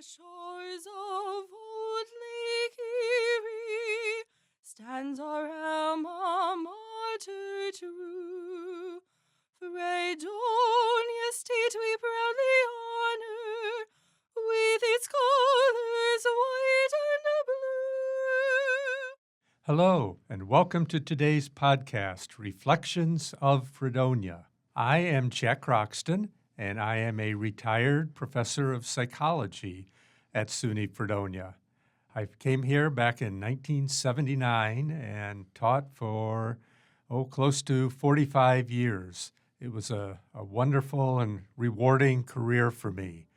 the shores of old Lake Erie stands our alma mater true. Fredonia state we proudly honor, with its colors white and blue. Hello, and welcome to today's podcast, Reflections of Fredonia. I am Jack Croxton, and I am a retired professor of psychology at SUNY Fredonia. I came here back in 1979 and taught for, close to 45 years. It was a wonderful and rewarding career for me.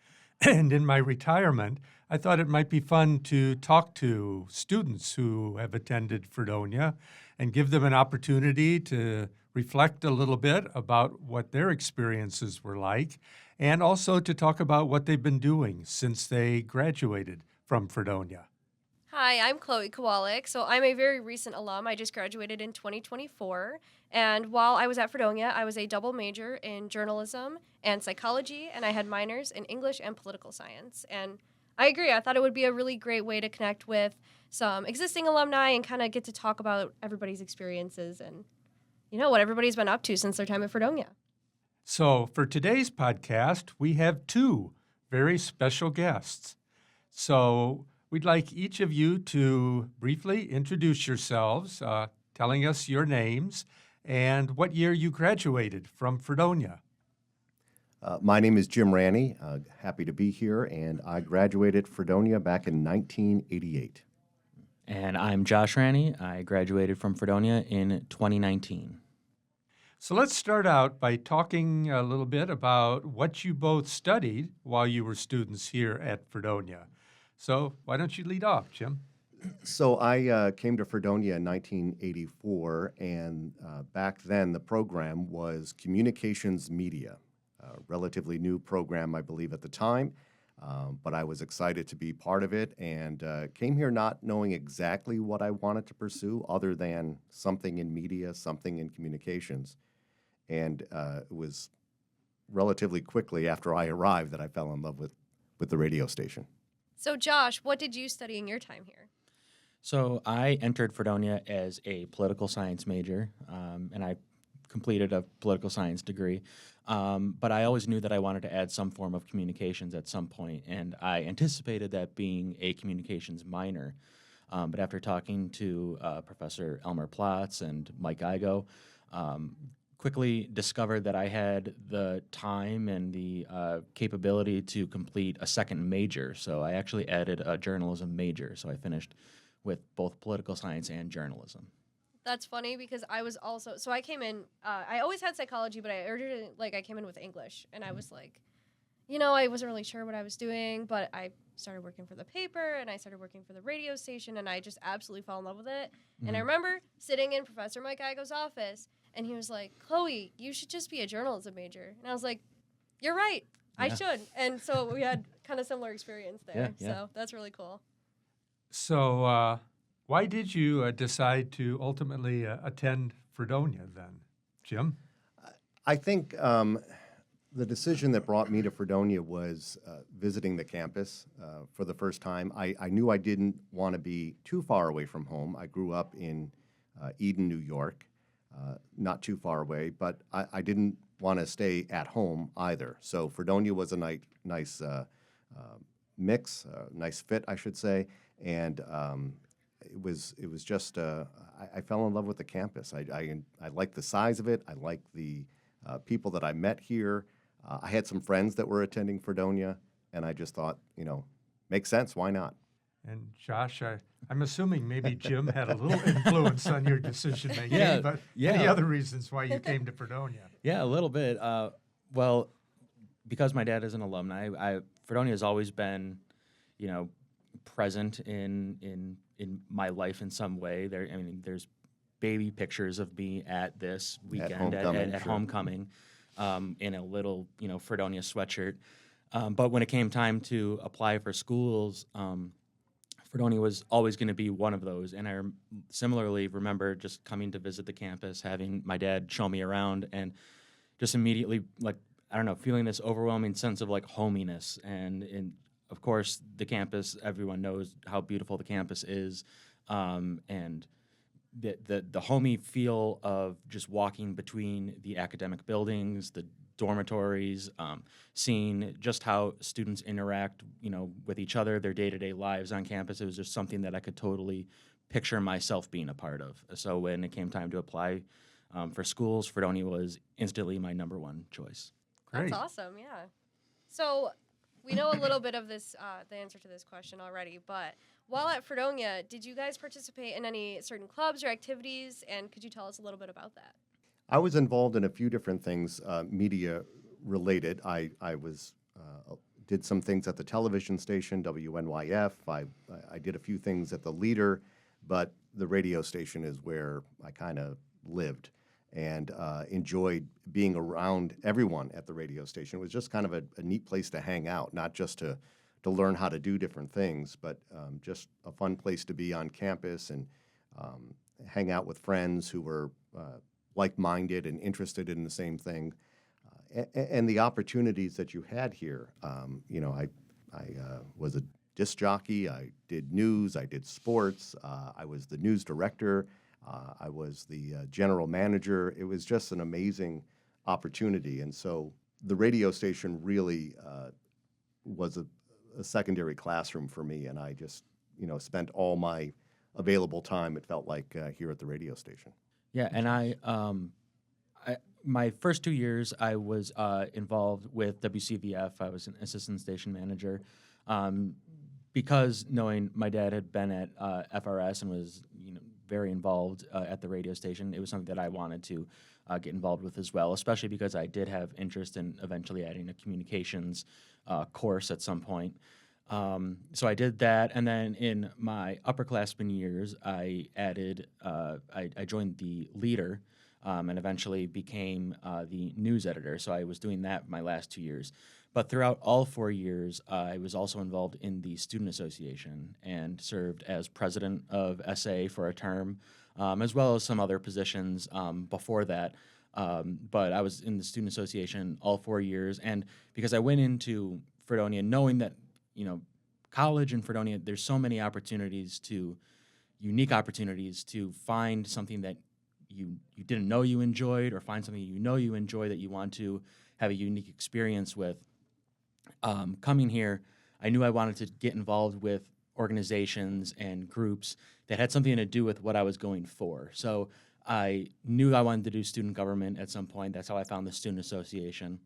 And in my retirement, I thought it might be fun to talk to students who have attended Fredonia and give them an opportunity to reflect a little bit about what their experiences were like, and also to talk about what they've been doing since they graduated from Fredonia. Hi, I'm Chloe Kowalik. So I'm a very recent alum. I just graduated in 2024. And while I was at Fredonia, I was a double major in journalism and psychology, and I had minors in English and political science. And I agree. I thought it would be a really great way to connect with some existing alumni and kind of get to talk about everybody's experiences and, what everybody's been up to since their time at Fredonia. So for today's podcast, we have two very special guests. So we'd like each of you to briefly introduce yourselves, telling us your names and what year you graduated from Fredonia. My name is Jim Ranney. Happy to be here, and I graduated Fredonia back in 1988. And I'm Josh Ranney. I graduated from Fredonia in 2019. So let's start out by talking a little bit about what you both studied while you were students here at Fredonia. So why don't you lead off, Jim? So I came to Fredonia in 1984, and back then the program was Communications Media, a relatively new program, I believe, at the time. But I was excited to be part of it and came here not knowing exactly what I wanted to pursue other than something in media, something in communications. And it was relatively quickly after I arrived that I fell in love with the radio station. So Josh, what did you study in your time here? So I entered Fredonia as a political science major, and I completed a political science degree. But I always knew that I wanted to add some form of communications at some point, and I anticipated that being a communications minor. But after talking to Professor Elmer Plotz and Mike Igo, quickly discovered that I had the time and the capability to complete a second major. So I actually added a journalism major. So I finished with both political science and journalism. That's funny because I was also, so I came in, I always had psychology, but I came in with English, and I was like, I wasn't really sure what I was doing, but I started working for the paper, and I started working for the radio station, and I just absolutely fell in love with it. Mm-hmm. And I remember sitting in Professor Mike Igo's office, and he was like, Chloe, you should just be a journalism major. And I was like, you're right, I should. And so we had kind of similar experience there, so that's really cool. So why did you decide to ultimately attend Fredonia then, Jim? I think the decision that brought me to Fredonia was visiting the campus for the first time. I knew I didn't want to be too far away from home. I grew up in Eden, New York, not too far away, but I didn't want to stay at home either. So Fredonia was a nice mix, nice fit, I should say, and it was just I fell in love with the campus. I liked the size of it. I liked the people that I met here. I had some friends that were attending Fredonia, and I just thought, makes sense. Why not? And Josh, I'm assuming maybe Jim had a little influence on your decision-making, but any other reasons why you came to Fredonia? Yeah, a little bit. Well, because my dad is an alumni, Fredonia has always been, present in my life in some way. There's baby pictures of me at this weekend at homecoming in a little, Fredonia sweatshirt. But when it came time to apply for schools, Fredonia was always going to be one of those. And I similarly remember just coming to visit the campus, having my dad show me around, and just immediately, feeling this overwhelming sense of hominess and of course, the campus, everyone knows how beautiful the campus is, and the homey feel of just walking between the academic buildings, the dormitories, seeing just how students interact, with each other, their day-to-day lives on campus. It was just something that I could totally picture myself being a part of. So when it came time to apply for schools, Fredonia was instantly my number one choice. Great. That's awesome, yeah. So we know a little bit of this, the answer to this question already, but while at Fredonia, did you guys participate in any certain clubs or activities, and could you tell us a little bit about that? I was involved in a few different things, media related. I did some things at the television station, WNYF. I did a few things at the Leader, but the radio station is where I kind of lived and enjoyed being around everyone at the radio station. It was just kind of a neat place to hang out, not just to learn how to do different things, but just a fun place to be on campus and hang out with friends who were like-minded and interested in the same thing. And the opportunities that you had here. I was a disc jockey. I did news. I did sports. I was the news director. I was the general manager. It was just an amazing opportunity. And so the radio station really was a secondary classroom for me. And I just, spent all my available time, it felt like, here at the radio station. Yeah, and my first 2 years, I was involved with WCVF. I was an assistant station manager. Because knowing my dad had been at FRS and was, very involved at the radio station, it was something that I wanted to get involved with as well, especially because I did have interest in eventually adding a communications course at some point. So I did that, and then in my upperclassmen years, I joined the Leader, and eventually became the news editor. So I was doing that my last 2 years. But throughout all 4 years, I was also involved in the Student Association and served as president of SA for a term, as well as some other positions before that. But I was in the Student Association all 4 years, and because I went into Fredonia knowing that, college in Fredonia, there's so many unique opportunities to find something that you didn't know you enjoyed, or find something you enjoy that you want to have a unique experience with. Coming here, I knew I wanted to get involved with organizations and groups that had something to do with what I was going for. So I knew I wanted to do student government at some point. That's how I found the Student Association.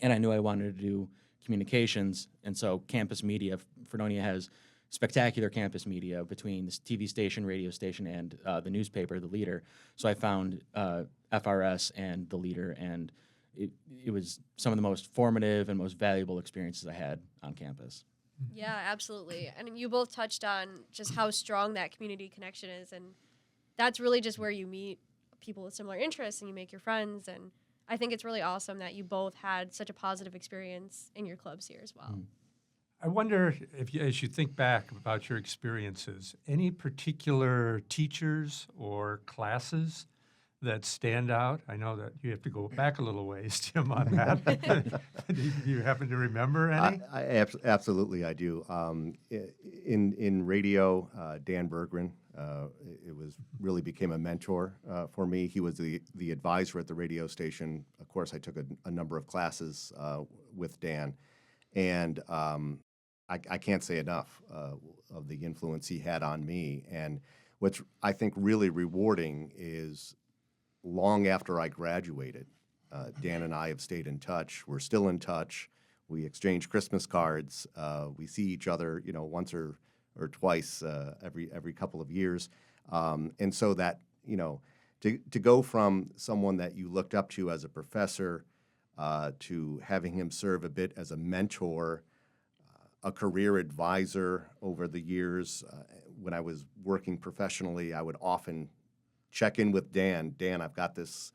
And I knew I wanted to do communications, and so campus media. Fredonia has spectacular campus media between the TV station, radio station, and the newspaper, The Leader. So I found FRS and The Leader, and it was some of the most formative and most valuable experiences I had on campus. Yeah, absolutely. And you both touched on just how strong that community connection is, and that's really just where you meet people with similar interests and you make your friends. And I think it's really awesome that you both had such a positive experience in your clubs here as well. I wonder if, as you think back about your experiences, any particular teachers or classes that stand out? I know that you have to go back a little ways, Jim, on that. Do you happen to remember any? Absolutely, I do. In radio, Dan Berggren, really became a mentor for me. He was the advisor at the radio station. Of course, I took a number of classes with Dan, and I can't say enough of the influence he had on me. And what's, I think, really rewarding is long after I graduated, Dan and I have stayed in touch. We're still in touch. We exchange Christmas cards. We see each other, once or twice every couple of years. And so that, to go from someone that you looked up to as a professor to having him serve a bit as a mentor, a career advisor over the years. When I was working professionally, I would often check in with Dan. Dan, I've got this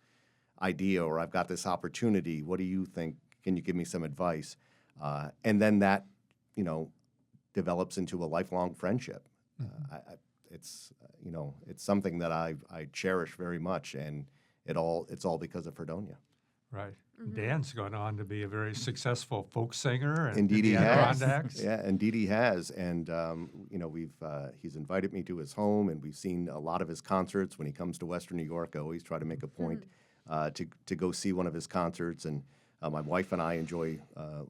idea, or I've got this opportunity. What do you think? Can you give me some advice? And then that, develops into a lifelong friendship. It's something that I cherish very much, and it's all because of Fredonia. Right. Dan's gone on to be a very successful folk singer and Indeed, in he the has. Adirondacks. Yeah, indeed he has. And he's invited me to his home, and we've seen a lot of his concerts. When he comes to Western New York, I always try to make a point to go see one of his concerts. And my wife and I enjoy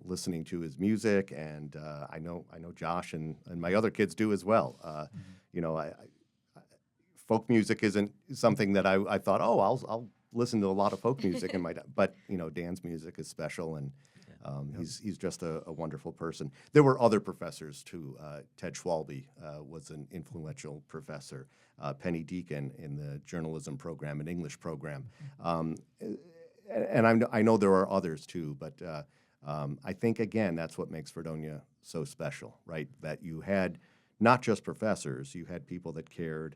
listening to his music, and I know Josh and my other kids do as well. Folk music isn't something that I thought, oh, I'll listen to a lot of folk music in my but Dan's music is special, and he's just a wonderful person. There were other professors too. Ted Schwalbe was an influential professor. Penny Deacon in the journalism program and English program, and I know there are others too. But I think again that's what makes Fredonia so special, right? That you had not just professors, you had people that cared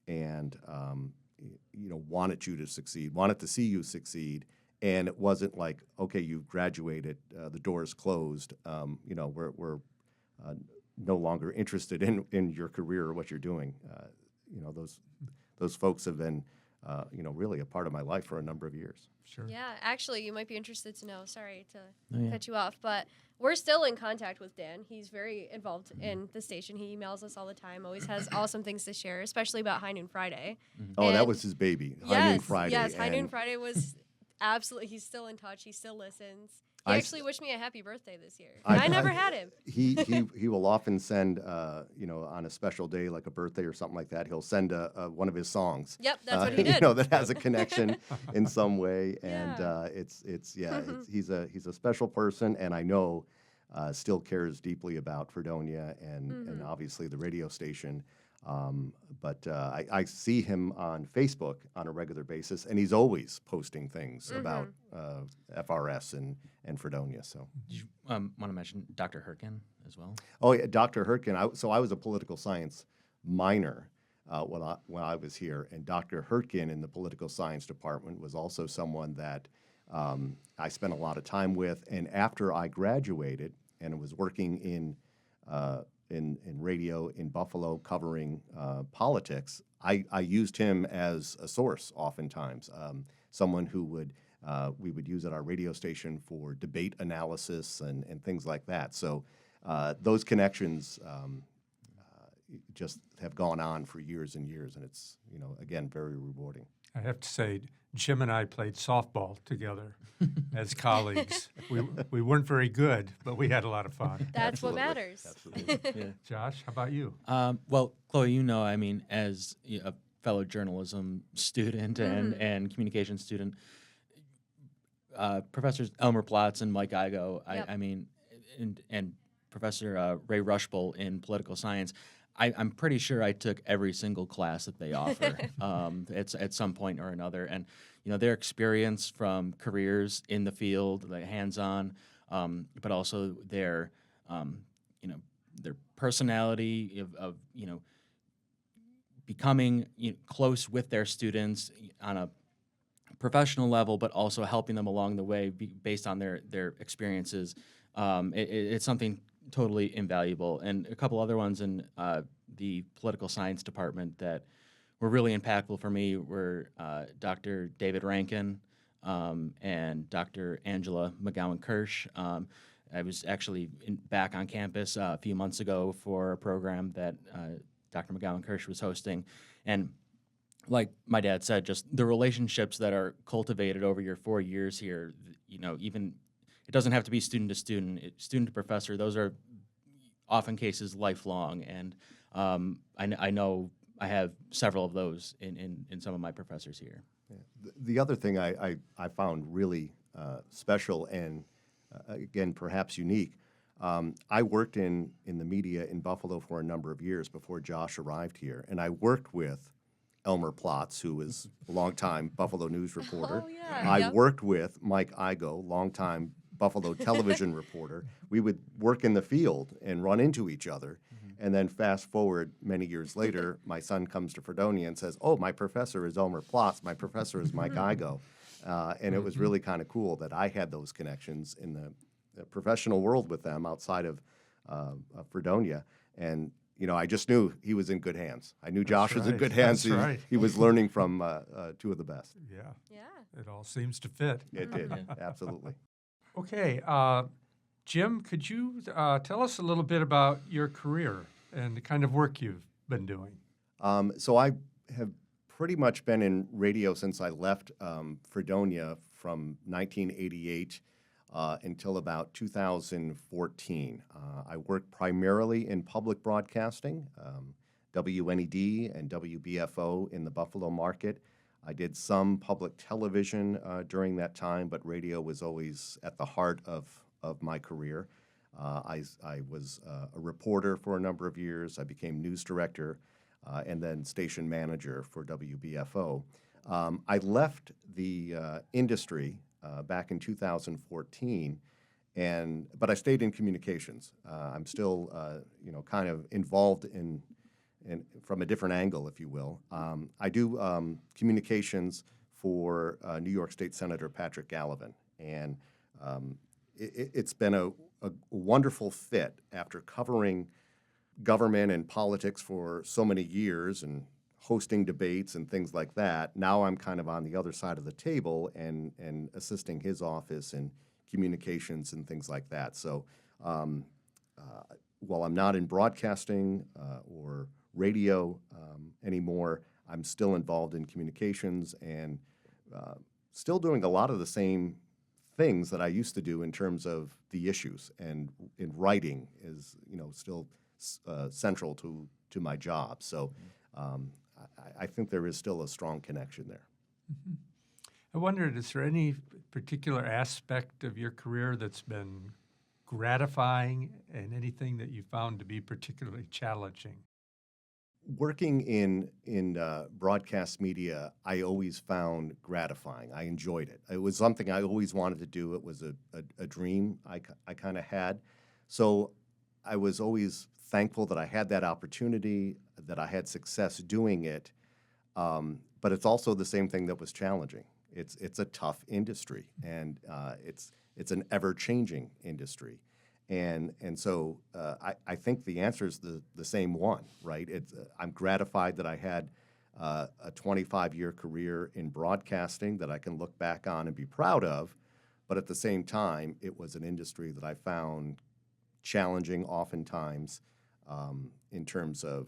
and wanted you to succeed, wanted to see you succeed, and it wasn't like, okay, you've graduated, the door's closed, we're no longer interested in your career or what you're doing. Those folks have been, really a part of my life for a number of years. Sure. Yeah, actually, you might be interested to know. Sorry to Oh, yeah. cut you off, but we're still in contact with Dan. He's very involved in the station. He emails us all the time. Always has awesome things to share, especially about High Noon Friday. Oh, that And- was his baby, Yes, High Noon Friday. yes, High Noon and Friday was absolutely. He's still in touch. He still listens. He I- actually wished me a happy birthday this year. I- I never I- had him. He will often send, on a special day like a birthday or something like that, he'll send one of his songs. Yep, that's what he did. That has a connection in some way, and Yeah. he's a special person, and I know still cares deeply about Fredonia and obviously the radio station. But I see him on Facebook on a regular basis, and he's always posting things about FRS and Fredonia. So, Did you want to mention Dr. Herkin as well? oh yeah, Dr. Herkin. I was a political science minor when I was here, and Dr. Herkin in the political science department was also someone that I spent a lot of time with. And after I graduated and was working in radio in Buffalo covering politics, I used him as a source oftentimes, someone who we would use at our radio station for debate analysis and things like that. So those connections just have gone on for years and years, and it's, again, very rewarding. I have to say, Jim and I played softball together as colleagues. We weren't very good, but we had a lot of fun. That's what Absolutely. matters. Absolutely. Josh, how about you? Well, Chloe, as a fellow journalism student and communication student, Professors Elmer Plotz and Mike Igo, Yep. and Professor Ray Rushbull in political science, I'm pretty sure I took every single class that they offer at some point or another. And, their experience from careers in the field, like hands-on, but also their personality of becoming close with their students on a professional level, but also helping them along the way based on their experiences. It's something totally invaluable. And a couple other ones in the political science department that were really impactful for me were Dr. David Rankin and Dr. Angela McGowan-Kirsch. I was actually back on campus a few months ago for a program that Dr. McGowan-Kirsch was hosting. And like my dad said, just the relationships that are cultivated over your 4 years here, even it doesn't have to be student to student, student to professor. Those are often cases lifelong. And I know I have several of those in some of my professors here. Yeah. The other thing I found really special and, again, perhaps unique, I worked in the media in Buffalo for a number of years before Josh arrived here, and I worked with Elmer Plotz, who was a longtime Buffalo News reporter. Oh, yeah. I Yep. worked with Mike Igo, longtime Buffalo television reporter. We would work in the field and run into each other. And then fast forward many years later, my son comes to Fredonia and says, oh, my professor is Elmer Plotz. My professor is Mike Igo. And it was really kind of cool that I had those connections in the professional world with them outside of Fredonia. And I just knew he was in good hands. I knew Josh was in right. good hands. That's right. He was learning from two of the best. Yeah, Yeah. it all seems to fit. It did, Yeah. absolutely. Okay, Jim, could you tell us a little bit about your career and the kind of work you've been doing? So I have pretty much been in radio since I left Fredonia from 1988 until about 2014. I worked primarily in public broadcasting, WNED and WBFO in the Buffalo market. I did some public television during that time, but radio was always at the heart of my career. I was a reporter for a number of years. I became news director and then station manager for WBFO. I left the industry back in 2014, but I stayed in communications. I'm still, kind of involved in from a different angle, if you will. I do communications for New York State Senator Patrick Gallivan, and it's been a wonderful fit after covering government and politics for so many years and hosting debates and things like that. Now I'm kind of on the other side of the table and assisting his office in communications and things like that. So while I'm not in broadcasting or radio anymore, I'm still involved in communications and still doing a lot of the same things that I used to do in terms of the issues, and in writing is still central to my job. So I think there is still a strong connection there. Mm-hmm. I wondered, is there any particular aspect of your career that's been gratifying and anything that you found to be particularly challenging? Working in broadcast media, I always found gratifying. I enjoyed it. It was something I always wanted to do. It was a dream I kind of had. So I was always thankful that I had that opportunity, that I had success doing it. But it's also the same thing that was challenging. It's a tough industry, and it's an ever-changing industry. And so I think the answer is the same one, right? I'm gratified that I had a 25-year career in broadcasting that I can look back on and be proud of, but at the same time, it was an industry that I found challenging oftentimes in terms of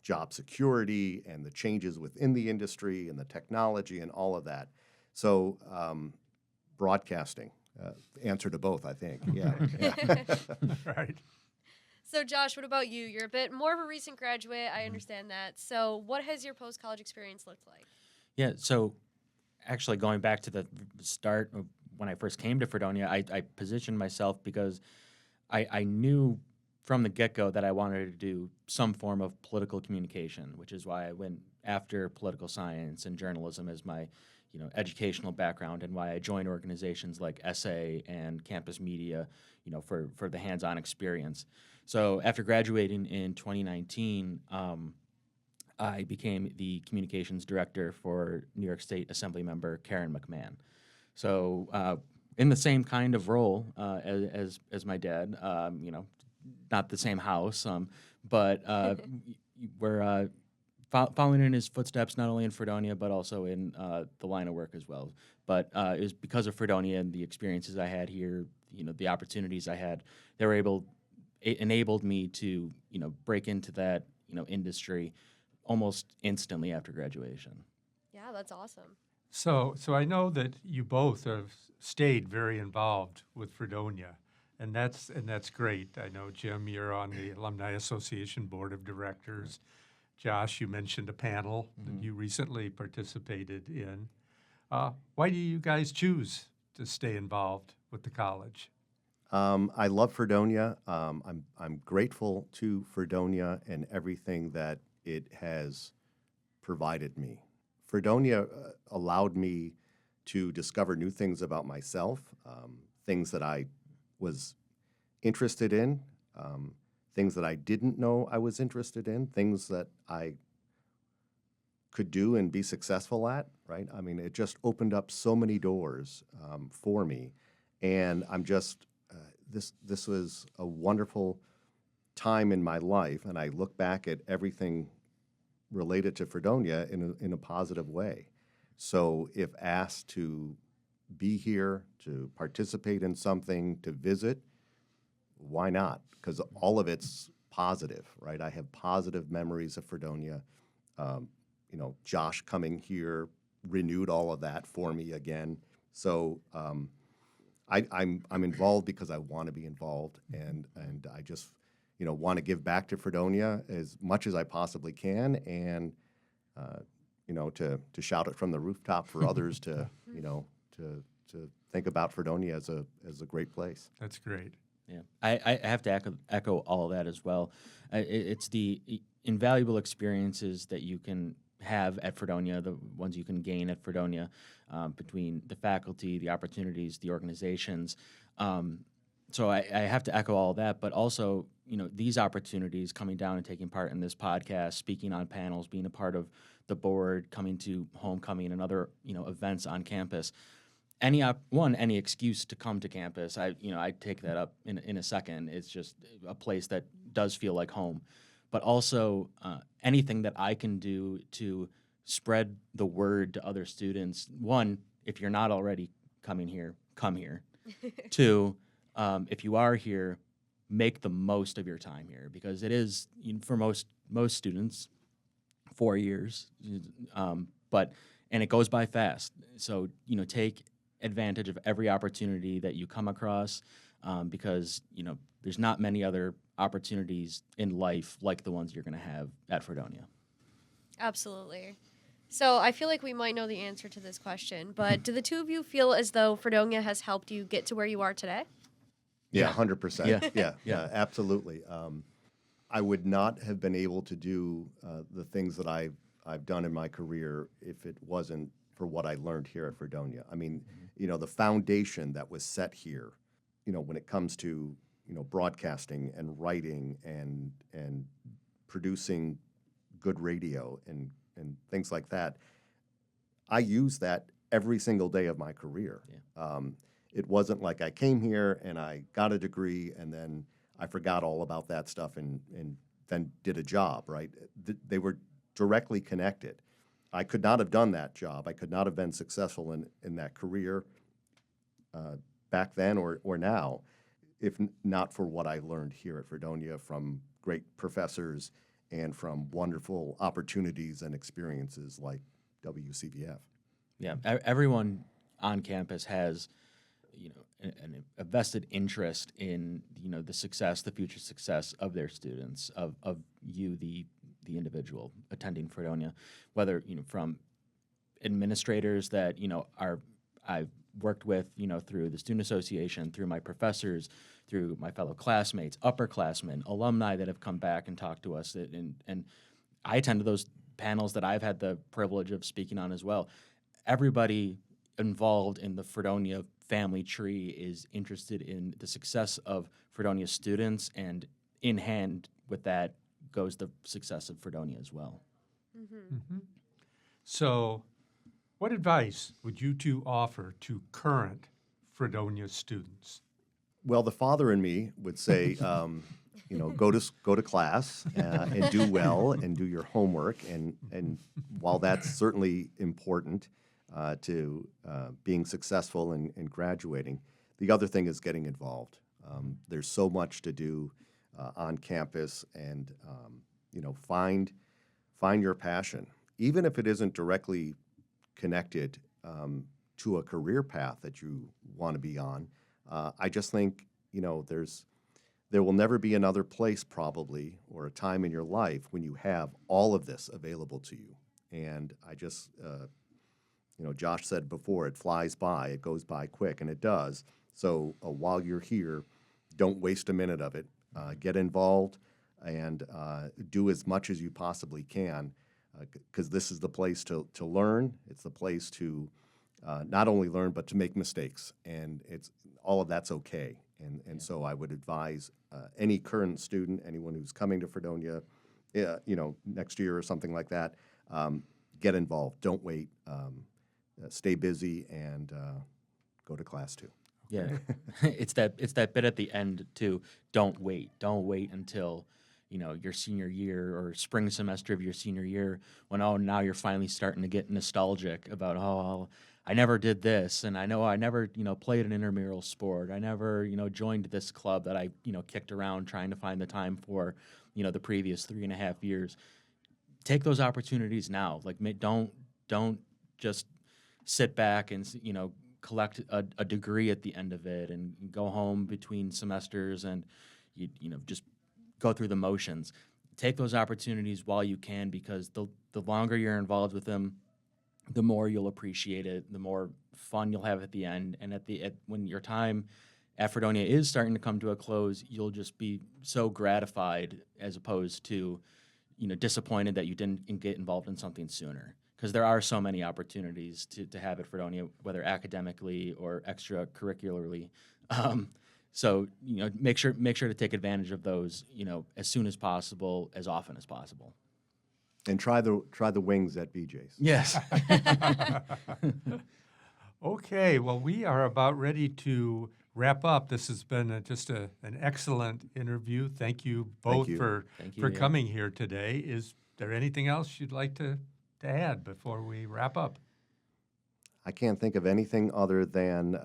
job security and the changes within the industry and the technology and all of that. So broadcasting. Answer to both, I think. Yeah. Right. So, Josh, what about you? You're a bit more of a recent graduate. I understand that. So, what has your post-college experience looked like? Yeah, so actually going back to the start of when I first came to Fredonia, I positioned myself because I knew from the get-go that I wanted to do some form of political communication, which is why I went after political science and journalism as my educational background, and why I joined organizations like SA and Campus Media, for the hands-on experience. So after graduating in 2019, I became the communications director for New York State Assembly member Karen McMahon. So in the same kind of role as my dad, not the same house, but we're following in his footsteps, not only in Fredonia, but also in the line of work as well. But it was because of Fredonia and the experiences I had here, the opportunities I had, it enabled me to, break into that, industry almost instantly after graduation. Yeah, that's awesome. So I know that you both have stayed very involved with Fredonia, and that's great. I know, Jim, you're on the Alumni Association Board of Directors. Josh, you mentioned a panel that you recently participated in. Why do you guys choose to stay involved with the college? I love Fredonia. I'm grateful to Fredonia and everything that it has provided me. Fredonia allowed me to discover new things about myself, things that I was interested in, things that I didn't know I was interested in, things that I could do and be successful at, right? I mean, it just opened up so many doors for me. And I'm just, this was a wonderful time in my life, and I look back at everything related to Fredonia in a positive way. So if asked to be here, to participate in something, to visit, why not? Because all of it's positive, right? I have positive memories of Fredonia. Josh coming here renewed all of that for me again. So I'm involved because I want to be involved, and I just want to give back to Fredonia as much as I possibly can, and to shout it from the rooftop for others to think about Fredonia as a great place. That's great. Yeah, I have to echo all of that as well. It's the invaluable experiences that you can have at Fredonia, the ones you can gain at Fredonia, between the faculty, the opportunities, the organizations. So I have to echo all of that, but also, these opportunities, coming down and taking part in this podcast, speaking on panels, being a part of the board, coming to homecoming and other, events on campus. Any excuse to come to campus, I take that up in a second. It's just a place that does feel like home. But also anything that I can do to spread the word to other students. One, if you're not already coming here, come here. Two, if you are here, make the most of your time here, because it is, for most students, 4 years, and it goes by fast. So take advantage of every opportunity that you come across, because there's not many other opportunities in life like the ones you're going to have at Fredonia. Absolutely. So I feel like we might know the answer to this question, but do the two of you feel as though Fredonia has helped you get to where you are today? Yeah, 100%. Yeah. Yeah, absolutely. I would not have been able to do the things that I've done in my career if it wasn't for what I learned here at Fredonia. I mean, the foundation that was set here, when it comes to broadcasting and writing and producing good radio and things like that, I use that every single day of my career. Yeah. It wasn't like I came here and I got a degree and then I forgot all about that stuff and then did a job, right? They were directly connected. I could not have done that job. I could not have been successful in that career back then or now if not for what I learned here at Fredonia from great professors and from wonderful opportunities and experiences like WCVF. Yeah, everyone on campus has, a vested interest in, the future success of their students, of you, the individual attending Fredonia, whether, from administrators that, I've worked with, through the student association, through my professors, through my fellow classmates, upperclassmen, alumni that have come back and talked to us. And I attended those panels that I've had the privilege of speaking on as well. Everybody involved in the Fredonia family tree is interested in the success of Fredonia students, and in hand with that goes the success of Fredonia as well. Mm-hmm. Mm-hmm. So, what advice would you two offer to current Fredonia students? Well, the father in me would say, go to class and do well and do your homework. And while that's certainly important to being successful and graduating, the other thing is getting involved. There's so much to do on campus, and find your passion, even if it isn't directly connected to a career path that you want to be on. I just think, there will never be another place probably or a time in your life when you have all of this available to you. And I just, Josh said before, it flies by, it goes by quick, and it does. So while you're here, don't waste a minute of it. Get involved and do as much as you possibly can, because this is the place to learn. It's the place to not only learn, but to make mistakes. And all of that's okay. And so I would advise any current student, anyone who's coming to Fredonia, next year or something like that, get involved. Don't wait. Stay busy and go to class too. Yeah, it's that bit at the end too. Don't wait. Don't wait until your senior year or spring semester of your senior year when now you're finally starting to get nostalgic about I never did this, and I know I never played an intramural sport. I never joined this club that I kicked around trying to find the time for the previous 3.5 years. Take those opportunities now. Like don't just sit back and collect a degree at the end of it and go home between semesters and just go through the motions. Take those opportunities while you can, because the longer you're involved with them, the more you'll appreciate it, the more fun you'll have at the end, and when your time at Fredonia is starting to come to a close, you'll just be so gratified as opposed to disappointed that you didn't get involved in something sooner. Because there are so many opportunities to have at Fredonia, whether academically or extracurricularly. So make sure to take advantage of those as soon as possible, as often as possible. And try the wings at BJ's. Yes. Okay, well, we are about ready to wrap up. This has been just an excellent interview. Thank you both for coming here today. Is there anything else you'd like to add before we wrap up? I can't think of anything other than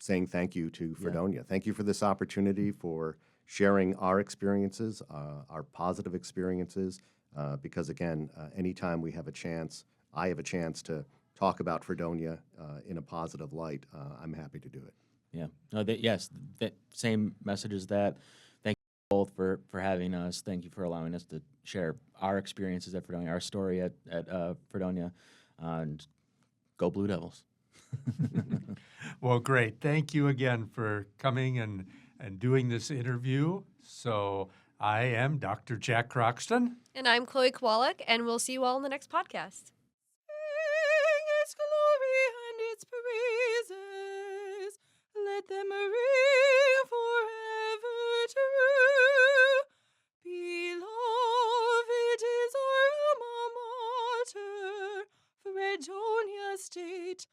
saying thank you to Fredonia. Thank you for this opportunity, for sharing our experiences, our positive experiences, because again, anytime we have a chance, I have a chance to talk about Fredonia in a positive light, I'm happy to do it. Yeah. No, that same message as that. Thank you both for having us. Thank you for allowing us to share our experiences at Fredonia, our story at Fredonia, and go Blue Devils. Well, great. Thank you again for coming and doing this interview. So I am Dr. Jack Croxton. And I'm Chloe Kowalik, and we'll see you all in the next podcast. Sing its glory and its praises, let them ring forever true. Beloved is our alma mater, Fredonia State,